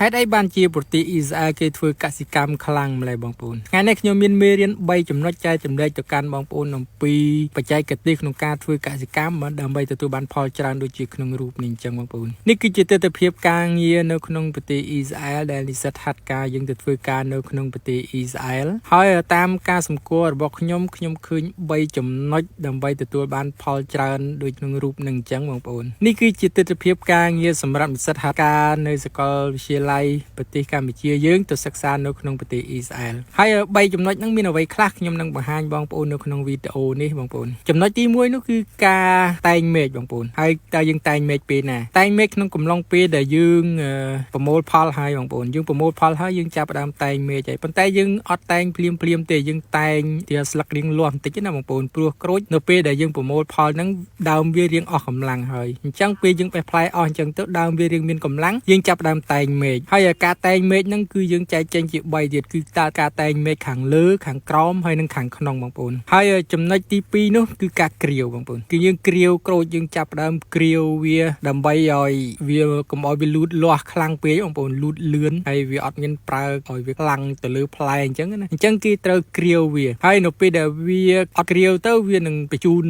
ហេតុអីបានជាប្រទេសអ៊ីស្រាអែលគេធ្វើកសិកម្មខ្លាំងម្ល៉េះបងប្អូនថ្ងៃនេះខ្ញុំមានមេរៀន3ចំណុចចែកចម្លែកទៅកាន់បងប្អូនអំពីបច្ចេកទេសក្នុងការធ្វើកសិកម្មដើម្បីទទួលបានផលច្រើនដូចជាក្នុងរូបនេះអញ្ចឹងបងប្អូននេះគឺជាទស្សនវិជ្ជាការងារនៅក្នុងប្រទេសអ៊ីស្រាអែលដែលនិស្សិតហាត់ការយើងទៅធ្វើការនៅក្នុងប្រទេសអ៊ីស្រាអែលហើយតាមការសម្គាល់របស់ខ្ញុំឃើញ3ចំណុចដើម្បីទទួលបានផលច្រើនដូចក្នុងរូបនេះអញ្ចឹងបងប្អូននេះគឺជាទស្សនវិជ្ជាការងារសម្រាប់និស្សិតហាត់ការនៅសាកលវិទ្យាល័យប្រទេសកម្ពុជាយើងទៅសិក្សានៅក្នុងប្រទេសអ៊ីស្រាអែលហើយ3ចំណុចហ្នឹងមានអ្វីខ្លះខ្ញុំនឹងបង្ហាញបងប្អូននៅក្នុងវីដេអូនេះបងប្អូនចំណុចទី1នោះគឺការតែងមេឃបងប្អូនហើយតើយើងតែងមេឃពេលណាតែងមេឃក្នុងកំឡុងពេលដែលយើងប្រមូលផលហើយបងប្អូនយើងប្រមូលផលហើយយើងចាប់ផ្ដើមតែងមេឃហើយប៉ុន្តែយើងអត់តែងភ្លាមទេយើងតែងទីស្លឹករៀងលាស់បន្តិចណាបងប្អូនព្រោះក្រូចនៅពេលដែលយើងប្រមូលផលហ្នឹងដើមវារៀងអស់កម្លាំងហើយអញ្ចឹងពេលយើងបេះផ្លែអស់អញ្ចឹងទៅដើមវារៀងមានកម្លាំងយើងចាប់ផ្ដើមតែងមេឃហើយការតែងមេឃហ្នឹងគឺយើងចែកចេញជា3ទៀតគឺការតែងមេឃខាងលើខាងក្រោមហើយនិងខាងក្នុងបងប្អូនហើយចំណុចទី2នោះគឺការគ្រាវបងប្អូនគឺយើងគ្រាវក្រូចយើងចាប់ផ្ដើមគ្រាវវាដើម្បីឲ្យវាកុំឲ្យវាលូតលាស់ខ្លាំងពេកបងប្អូនលូតលឿនហើយវាអត់មានប្រើឲ្យវាខ្លាំងទៅលើផ្លែអញ្ចឹងណាអញ្ចឹងគេត្រូវគ្រាវវាហើយនៅពេលដែលវាអត់គ្រាវទៅវានឹងបញ្ជូន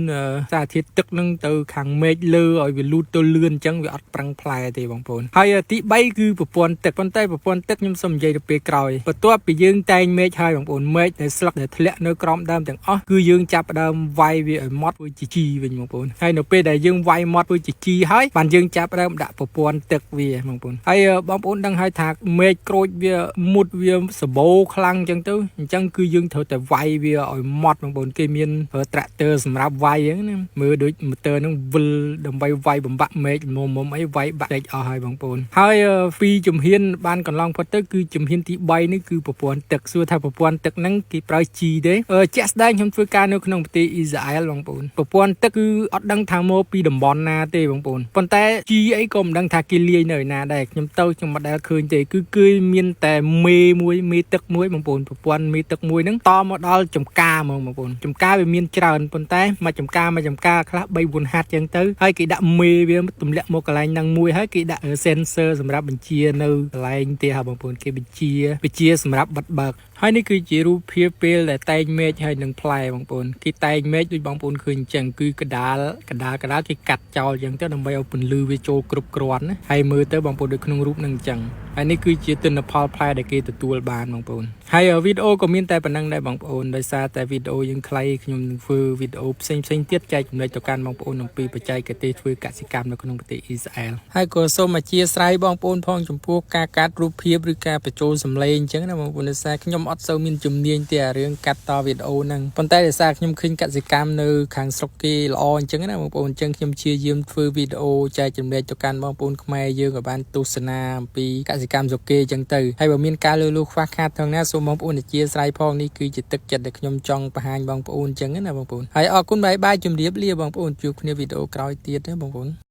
សារធាតុទឹកនឹងទៅខាងមេឃលើឲ្យវាលូតទៅលឿនអញ្ចឹងវាអត់ប្រឹងផ្លែទេបងប្អូនហើយទី3គឺប្រព័ន្ធទឹកប៉ុន្តែប្រព័ន្ធទឹកខ្ញុំសូមនិយាយទៅពេលក្រោយបន្ទាប់ពីយើងតែងមេឃហើយបងប្អូនមេឃដែលស្លឹកដែលធ្លាក់នៅក្រោមដើមទាំងអស់គឺយើងចាប់ផ្ដើមវាយវាឲ្យម៉ត់ធ្វើជាជីវិញបងប្អូនហើយនៅពេលដែលយើងវាយម៉ត់ធ្វើជាជីហើយបានយើងចាប់ផ្ដើមដាក់ប្រព័ន្ធទឹកវាបងប្អូនហើយបងប្អូនដឹងហើយថាមេឃក្រូចវាមុតវាសបោខ្លាំងអញ្ចឹងទៅអញ្ចឹងគឺយើងត្រូវតែវាយវាឲ្យម៉ត់បងប្អូនគេមានត្រាក់ទ័រសម្រាប់វាយហ្នឹងណាមើលដូចម៉ូទ័រហ្នឹងវិលដើម្បីវាយបំបាក់មេឃមុំអីវាយបាក់ដេកអស់ហើយបងប្អូនហើយពីជំហានបានកន្លងផុតទៅគឺជំហានទី3នេះគឺប្រព័ន្ធទឹកសួរថាប្រព័ន្ធទឹកហ្នឹងគេប្រើជីទេជាក់ស្ដែងខ្ញុំធ្វើការនៅក្នុងប្រទេសអ៊ីស្រាអែលបងប្អូនប្រព័ន្ធទឹកគឺអត់ដឹងថាមកពីតំបន់ណាទេបងប្អូនប៉ុន្តែជីអីក៏មិនដឹងថាគេលាយនៅណាដែរខ្ញុំមិនដែលឃើញទេគឺមានតែមេទឹកមួយបងប្អូនប្រព័ន្ធមេទឹកមួយហ្នឹងតមកដល់ចំការហ្មងបងប្អូនចំការវាមានច្រើនប៉ុន្តែមួយចំការខ្លះ3 4ហាត់ចឹងទៅហើយគេដាក់មេវាទម្លាក់មកកន្លែងហ្នឹងមួយហើយគេដាក់ sensor សម្រាប់បញ្ជានៅកន្លែងទៀតហ่าបងប្អូនគេបញ្ជាសម្រាប់បិទបើកហើយនេះគឺជារូបភាពពេលដែលតែងមេឃហើយនឹងផ្លែបងប្អូនគេតែងមេឃដូចបងប្អូនឃើញអញ្ចឹងគឺកដាលគេកាត់ចោលអញ្ចឹងទៅដើម្បីឲ្យពន្លឺវាចូលគ្រប់គ្រាន់ណាហើយមើលទៅបងប្អូនដូចក្នុងរូបនឹងអញ្ចឹងហើយនេះគឺជាទិន្នផលផ្លែដែលគេទទួលបានបងប្អូនហើយវីដេអូក៏មានតែប៉ុណ្្នឹងដែរបងប្អូនដោយសារតែវីដេអូយើងខ្លីខ្ញុំនឹងធ្វើវីដេអូផ្សេងទៀតចែកចំណុចទៅកាន់បងប្អូនអំពីបច្ចេកទេសធ្វើកសិកម្មនៅក្នុងប្រទេសអ៊ីស្រាអែលហើយក៏សូមអធិស្ឋានបងប្អូនផងចំពោះការកាត់រូបភាពឬការបញ្ចូលសំឡេងអញ្ចឹងណាបងប្អូនដោយសារខ្ញុំអត់សូវមានជំនាញទេអារឿងកាត់តវីដេអូហ្នឹងប៉ុន្តែដោយសារខ្ញុំឃើញកសិកម្មនៅខាងស្រុកគេល្អអញ្ចឹងណាបងប្អូនអញ្ចឹងខ្ញុំព្យាយាមធ្វើវីដេអូចែកចំណែកទៅកាន់បងប្អូនខ្មែរយើងឲ្យបានទស្សនាអំពីកសិកម្មស្រុកគេអញ្ចឹងទៅហើយបើមានការលើលួសខ្វះខាតថងណាសូមបងប្អូនអធិស្ឋានផងនេះគឺជាទឹកចិត្តដែលខ្ញុំចង់បង្ហាញបងប្អូនអញ្ចឹងណាបងប្អូនហើយអរគុណបាយជម្រាបលាបងប្អូនជួបគ្នាវីដេអូក្រោយទៀតណាបងប្អូន